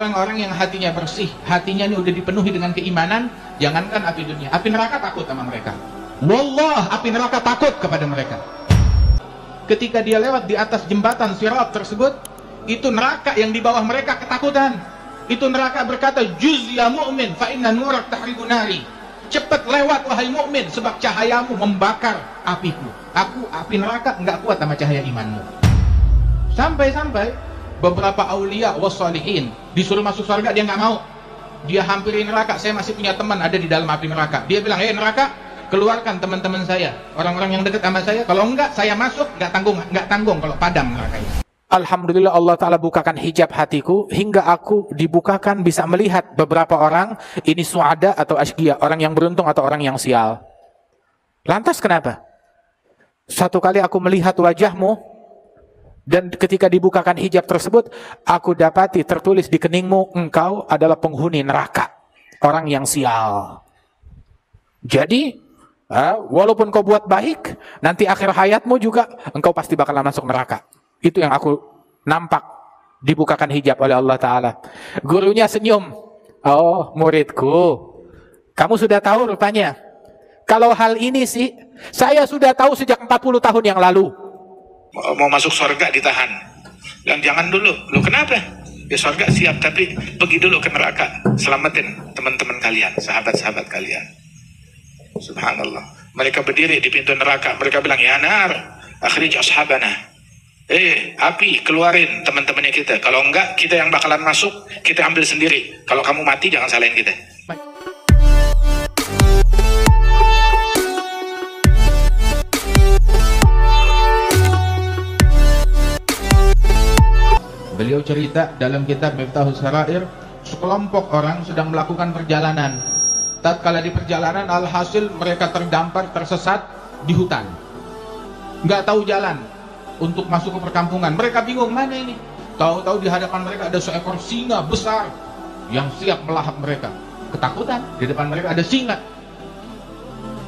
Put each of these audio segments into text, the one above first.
Orang-orang yang hatinya bersih, hatinya ini udah dipenuhi dengan keimanan, jangankan api dunia, api neraka takut sama mereka. Wallah, api neraka takut kepada mereka. Ketika dia lewat di atas jembatan sirat tersebut, itu neraka yang di bawah mereka ketakutan. Itu neraka berkata, "Juz ya mu'min, fa inna nurak tahribu nari." Cepat lewat wahai mukmin, sebab cahayamu membakar apiku. Aku api neraka enggak kuat sama cahaya imanmu. Sampai-sampai beberapa aulia wassalihin disuruh masuk surga, dia nggak mau. Dia hampiri neraka. Saya masih punya teman ada di dalam api neraka. Dia bilang, "Hei neraka, keluarkan teman-teman saya, orang-orang yang dekat sama saya. Kalau enggak, saya masuk, nggak tanggung kalau padam nerakanya." Alhamdulillah Allah Ta'ala bukakan hijab hatiku hingga aku dibukakan bisa melihat beberapa orang ini suada atau asqiya, orang yang beruntung atau orang yang sial. Lantas kenapa? Satu kali aku melihat wajahmu dan ketika dibukakan hijab tersebut, aku dapati tertulis di keningmu, engkau adalah penghuni neraka, orang yang sial. Jadi, walaupun kau buat baik, nanti akhir hayatmu juga engkau pasti bakalan masuk neraka. Itu yang aku nampak dibukakan hijab oleh Allah Ta'ala. Gurunya senyum. "Oh, muridku, kamu sudah tahu rupanya. Kalau hal ini sih, saya sudah tahu sejak 40 tahun yang lalu. Mau masuk surga ditahan. Dan jangan dulu. Loh kenapa? Ya surga siap, tapi pergi dulu ke neraka. Selamatin teman-teman kalian, sahabat-sahabat kalian." Subhanallah. Mereka berdiri di pintu neraka. Mereka bilang, "Ya nar, akhrij ashabana." Api, keluarin teman-temannya kita. Kalau enggak, kita yang bakalan masuk, kita ambil sendiri. Kalau kamu mati, jangan salahin kita. Beliau cerita dalam kitab Miftahus Sarair, sekelompok orang sedang melakukan perjalanan. Tatkala di perjalanan, alhasil mereka terdampar, tersesat di hutan. Nggak tahu jalan untuk masuk ke perkampungan. Mereka bingung, mana ini? Tahu-tahu di hadapan mereka ada seekor singa besar yang siap melahap mereka. Ketakutan, di depan mereka ada singa.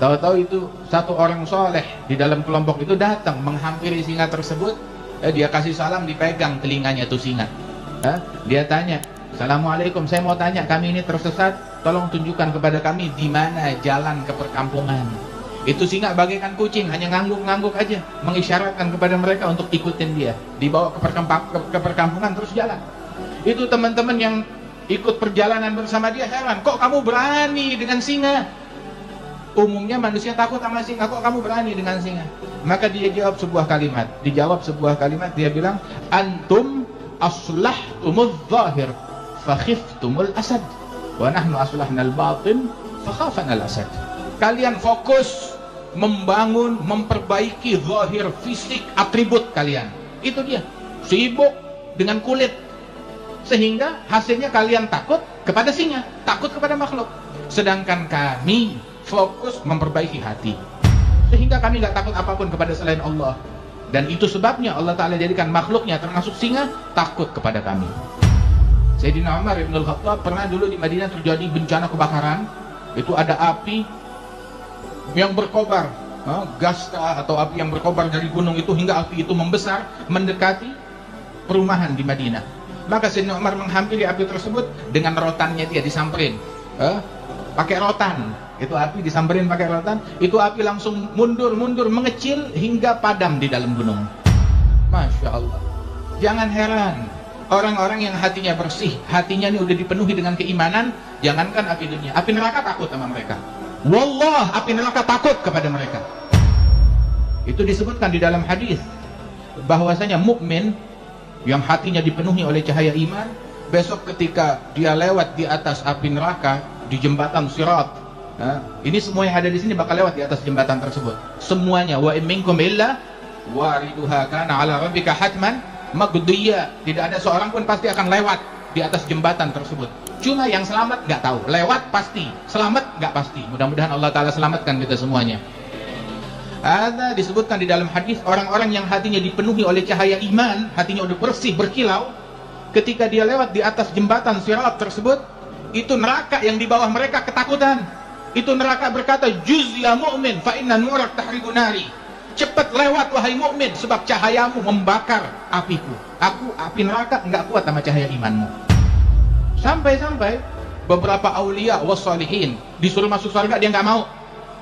Tahu-tahu itu satu orang soleh di dalam kelompok itu datang menghampiri singa tersebut. Dia kasih salam, dipegang telinganya tuh singa. Dia tanya, "Assalamualaikum, saya mau tanya, kami ini tersesat, tolong tunjukkan kepada kami di mana jalan ke perkampungan." Itu singa bagaikan kucing, hanya ngangguk-ngangguk aja, mengisyaratkan kepada mereka untuk ikutin dia. Dibawa ke perkampungan terus jalan. Itu teman-teman yang ikut perjalanan bersama dia heran, "Kok kamu berani dengan singa? Umumnya manusia takut sama singa, kok kamu berani dengan singa?" Maka dia jawab sebuah kalimat. Dia bilang, "Antum aslahtumul zahir fa khiftumul asad wa nahnu aslahnal batin fa khafanal asad." Kalian fokus membangun, memperbaiki zahir, fisik, atribut kalian. Itu dia, sibuk dengan kulit. Sehingga hasilnya kalian takut kepada singa, takut kepada makhluk. Sedangkan kami fokus memperbaiki hati. Sehingga kami nggak takut apapun kepada selain Allah. Dan itu sebabnya Allah Ta'ala jadikan makhluknya termasuk singa takut kepada kami. Sayyidina Umar Ibn Al-Khattab pernah dulu di Madinah terjadi bencana kebakaran. Itu ada api yang berkobar, gas atau api yang berkobar dari gunung itu hingga api itu membesar mendekati perumahan di Madinah. Maka Sayyidina Umar menghampiri api tersebut dengan rotannya, dia disamperin pakai rotan. Itu api disamperin pakai rotan, itu api langsung mundur mengecil hingga padam di dalam gunung. Masya Allah. Jangan heran, orang-orang yang hatinya bersih, hatinya ini udah dipenuhi dengan keimanan, jangankan api dunia, api neraka takut sama mereka. Wallah, api neraka takut kepada mereka. Itu disebutkan di dalam hadis bahwasanya mukmin yang hatinya dipenuhi oleh cahaya iman, besok ketika dia lewat di atas api neraka di jembatan sirat, ini semua yang ada di sini bakal lewat di atas jembatan tersebut. Semuanya, wa in minkum illa wariduha kana ala rabbika hatman maqdiyya. Tidak ada seorang pun pasti akan lewat di atas jembatan tersebut. Cuma yang selamat nggak tahu, lewat pasti, selamat nggak pasti. Mudah-mudahan Allah Ta'ala selamatkan kita semuanya. Ada disebutkan di dalam hadis, orang-orang yang hatinya dipenuhi oleh cahaya iman, hatinya udah bersih, berkilau, ketika dia lewat di atas jembatan sirat tersebut, itu neraka yang di bawah mereka ketakutan. Itu neraka berkata, "Juz ya mu'min, fa inna nurak tahribu nari." Cepat lewat wahai mukmin, sebab cahayamu membakar apiku. Aku api neraka nggak kuat sama cahaya imanmu. Sampai-sampai beberapa aulia wassalihin disuruh masuk surga, dia nggak mau.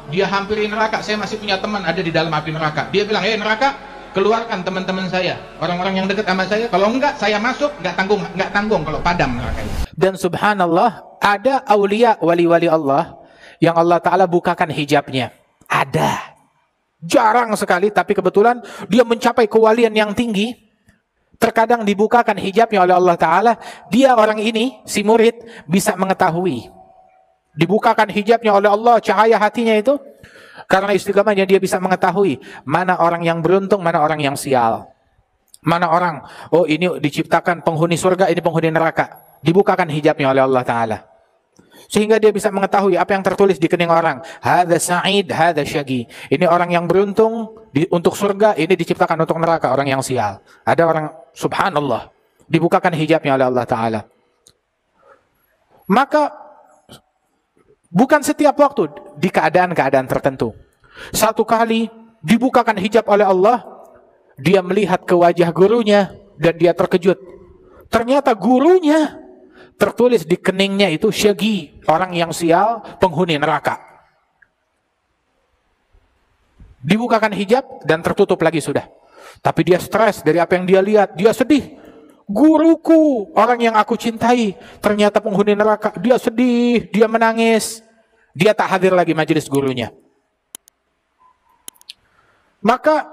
Dia hampiri neraka. Saya masih punya teman ada di dalam api neraka. Dia bilang, neraka, keluarkan teman-teman saya, orang-orang yang dekat sama saya. Kalau enggak, saya masuk, nggak tanggung kalau padam neraka itu. Dan subhanallah, ada aulia wali-wali Allah yang Allah Ta'ala bukakan hijabnya. Ada. Jarang sekali, tapi kebetulan dia mencapai kewalian yang tinggi. Terkadang dibukakan hijabnya oleh Allah Ta'ala. Dia orang ini, si murid, bisa mengetahui. Dibukakan hijabnya oleh Allah, cahaya hatinya itu. Karena istiqamahnya dia bisa mengetahui mana orang yang beruntung, mana orang yang sial. Mana orang, oh ini diciptakan penghuni surga, ini penghuni neraka. Dibukakan hijabnya oleh Allah Ta'ala. Sehingga dia bisa mengetahui apa yang tertulis di kening orang. Hadza sa'id, hadza syaqi. Ini orang yang beruntung untuk surga, ini diciptakan untuk neraka, orang yang sial. Ada orang, subhanallah, dibukakan hijabnya oleh Allah Ta'ala. Maka bukan setiap waktu, di keadaan-keadaan tertentu. Satu kali dibukakan hijab oleh Allah, dia melihat ke wajah gurunya dan dia terkejut. Ternyata gurunya tertulis di keningnya itu syaqi, orang yang sial, penghuni neraka. Dibukakan hijab dan tertutup lagi sudah. Tapi dia stres dari apa yang dia lihat, dia sedih. Guruku, orang yang aku cintai, ternyata penghuni neraka. Dia sedih, dia menangis. Dia tak hadir lagi majelis gurunya. Maka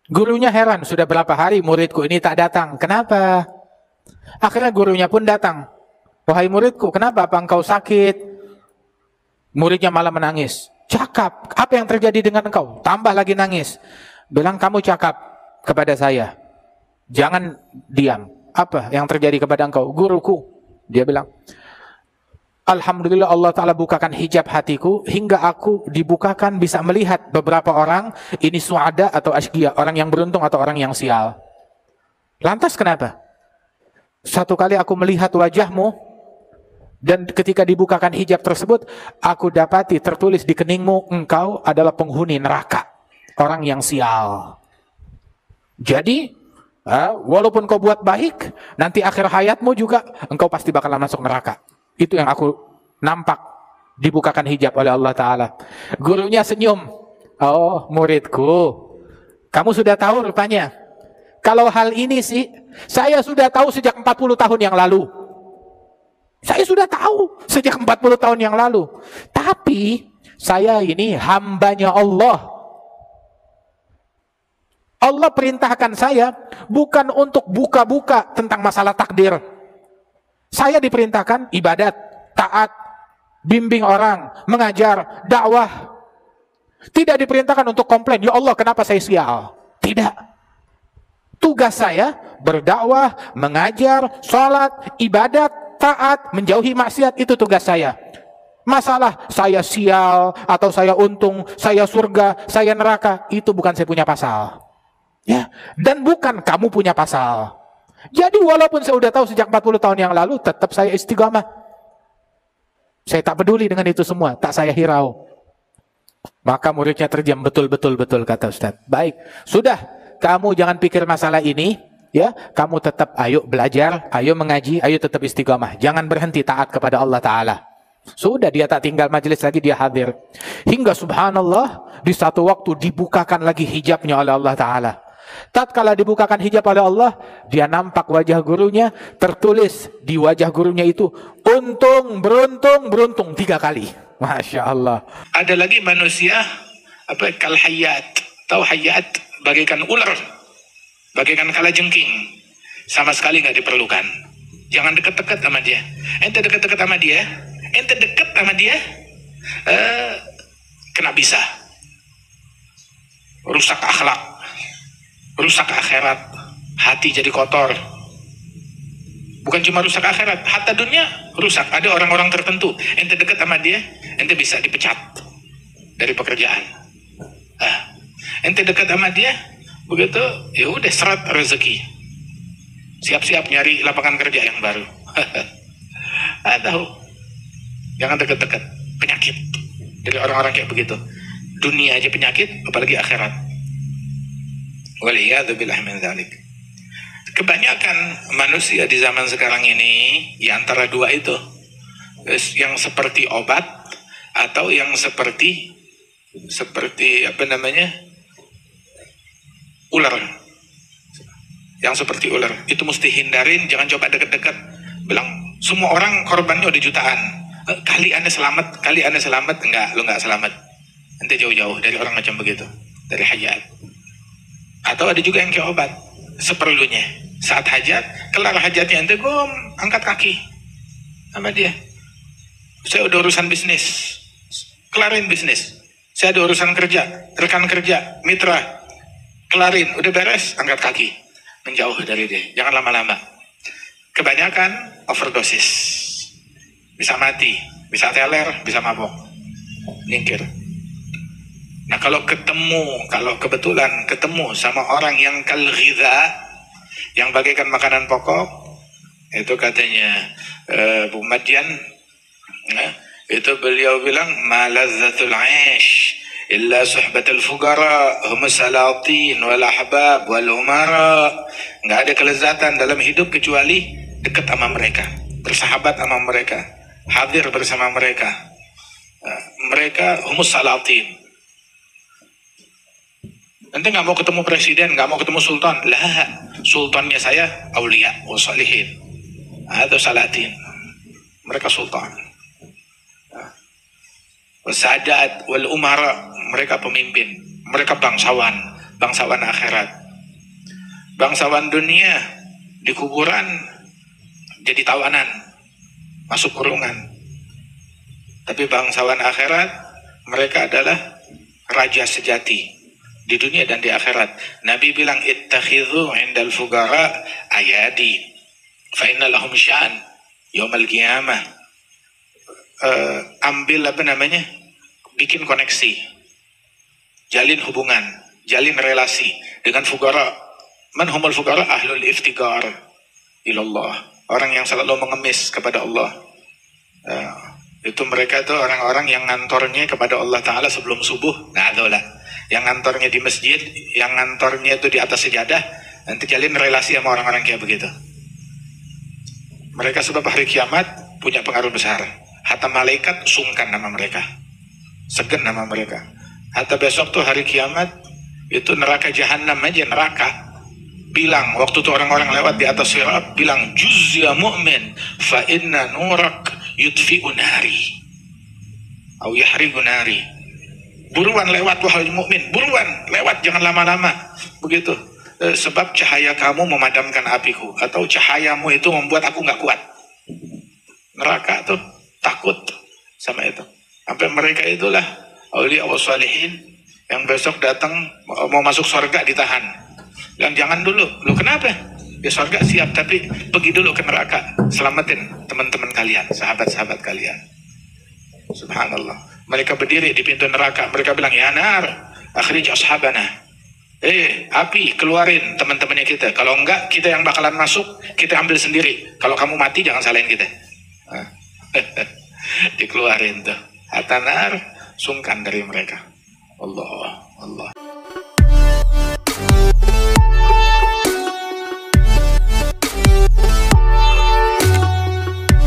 gurunya heran, sudah berapa hari muridku ini tak datang. Kenapa? Akhirnya gurunya pun datang. Wahai muridku, kenapa? Apa engkau sakit? Muridnya malah menangis. Cakap, apa yang terjadi dengan engkau? Tambah lagi nangis. Bilang, kamu cakap kepada saya. Jangan diam. Apa yang terjadi kepada engkau? Guruku. Dia bilang, alhamdulillah Allah Ta'ala bukakan hijab hatiku hingga aku dibukakan bisa melihat beberapa orang, ini suada atau asqiya, orang yang beruntung atau orang yang sial. Lantas kenapa? Satu kali aku melihat wajahmu dan ketika dibukakan hijab tersebut, aku dapati tertulis di keningmu, engkau adalah penghuni neraka, orang yang sial. Jadi walaupun kau buat baik, nanti akhir hayatmu juga engkau pasti bakalan masuk neraka. Itu yang aku nampak, dibukakan hijab oleh Allah Ta'ala. Gurunya senyum. Oh muridku, kamu sudah tahu rupanya. Kalau hal ini sih, saya sudah tahu sejak 40 tahun yang lalu. Saya sudah tahu sejak 40 tahun yang lalu. Tapi, saya ini hambanya Allah. Allah perintahkan saya bukan untuk buka-buka tentang masalah takdir. Saya diperintahkan ibadat, taat, bimbing orang, mengajar, dakwah. Tidak diperintahkan untuk komplain, ya Allah kenapa saya sial. Tidak. Tugas saya berdakwah, mengajar, sholat, ibadat, taat, menjauhi maksiat, itu tugas saya. Masalah saya sial atau saya untung, saya surga, saya neraka, itu bukan saya punya pasal. Ya, dan bukan kamu punya pasal. Jadi walaupun saya sudah tahu sejak 40 tahun yang lalu, tetap saya istiqamah. Saya tak peduli dengan itu semua, tak saya hirau. Maka muridnya terdiam, betul, kata Ustaz. Baik, sudah. Kamu jangan pikir masalah ini, ya. Kamu tetap ayo belajar, ayo mengaji, ayo tetap istiqamah. Jangan berhenti taat kepada Allah Ta'ala. Sudah, dia tak tinggal majelis lagi, dia hadir. Hingga subhanallah, di satu waktu dibukakan lagi hijabnya oleh Allah Ta'ala. Tatkala dibukakan hijab oleh Allah, dia nampak wajah gurunya, tertulis di wajah gurunya itu, untung, beruntung 3 kali. Masya Allah. Ada lagi manusia, kal hayat. Tahu hayat? Bagaikan ular, bagaikan kalajengking, sama sekali nggak diperlukan. Jangan dekat-dekat sama dia. Ente dekat-dekat sama dia, kena bisa, rusak akhlak, rusak akhirat, hati jadi kotor. Bukan cuma rusak akhirat, hatta dunia rusak. Ada orang-orang tertentu, ente dekat sama dia, ente bisa dipecat dari pekerjaan. Ente dekat sama dia, begitu, ya udah seret rezeki. Siap-siap nyari lapangan kerja yang baru. Tahu? Jangan dekat-dekat, penyakit dari orang-orang kayak begitu. Dunia aja penyakit, apalagi akhirat. Waliyadzubillah min dzalik. Kebanyakan manusia di zaman sekarang ini ya antara dua itu, yang seperti obat atau yang seperti apa namanya, ular. Yang seperti ular itu mesti hindarin, jangan coba deket-deket. Bilang semua orang korbannya udah jutaan, kali anda selamat, enggak, lo enggak selamat, ente jauh-jauh dari orang macam begitu, dari hajat. Atau ada juga yang kayak obat, seperlunya. Saat hajat, kelar hajatnya ente gom, angkat kaki sama dia. Saya udah urusan bisnis, kelarin bisnis. Saya ada urusan kerja, rekan kerja, mitra, kelarin, udah beres, angkat kaki, menjauh dari dia. Jangan lama-lama. Kebanyakan overdosis, bisa mati, bisa teler, bisa mabok, nyingkir. Nah kalau kebetulan ketemu sama orang yang kal-ghidha, yang bagaikan makanan pokok, itu katanya Bu Madian, itu beliau bilang malazzatul aish illa suhbatul fuqara humus salatin wal ahbab wal umara. Nggak ada kelezatan dalam hidup kecuali dekat sama mereka, bersahabat sama mereka, hadir bersama mereka. Mereka humus salatin. Nanti nggak mau ketemu presiden, nggak mau ketemu sultan, lah sultannya saya aulia wa salihin atau salatin, mereka sultan. Wasadat wal umara, mereka pemimpin, mereka bangsawan akhirat. Bangsawan dunia di kuburan jadi tawanan, masuk kurungan. Tapi bangsawan akhirat, mereka adalah raja sejati di dunia dan di akhirat. Nabi bilang ittakhidhu indal fuqara ayadi fa inna lahum sya'an yaumal qiyamah. Ambil apa namanya, bikin koneksi, jalin hubungan, jalin relasi dengan fuqara. Man humul fuqara? Ahlul iftiqar ilallah, orang yang selalu mengemis kepada Allah. Itu mereka itu orang-orang yang ngantornya kepada Allah Ta'ala sebelum subuh. Nah itulah yang ngantornya di masjid, yang ngantornya itu di atas sejadah. Nanti jalin relasi sama orang-orang kayak begitu. Mereka sebab hari kiamat punya pengaruh besar. Hatta malaikat sungkan nama mereka, segen nama mereka. Hatta besok tuh hari kiamat, itu neraka jahanam aja, neraka bilang, waktu tuh orang-orang lewat di atas sirat, bilang juz ya mu'min fa inna nurak yudfi'u nari au yahriqu nari. Buruan lewat wahai mukmin, buruan lewat, jangan lama-lama begitu. Sebab cahaya kamu memadamkan apiku, atau cahayamu itu membuat aku nggak kuat. Neraka tuh takut sama itu. Sampai mereka itulah aulia wa salihin yang besok datang mau masuk surga ditahan. Dan jangan dulu, lu kenapa? Ya surga siap, tapi pergi dulu ke neraka, selamatin teman-teman kalian, sahabat-sahabat kalian. Subhanallah. Mereka berdiri di pintu neraka, mereka bilang, ya nar, akhrij ashabana. Api, keluarin teman-temannya kita. Kalau enggak, kita yang bakalan masuk, kita ambil sendiri. Kalau kamu mati, jangan salahin kita. Dikeluarin tuh. Hatta nar, sungkan dari mereka. Allah.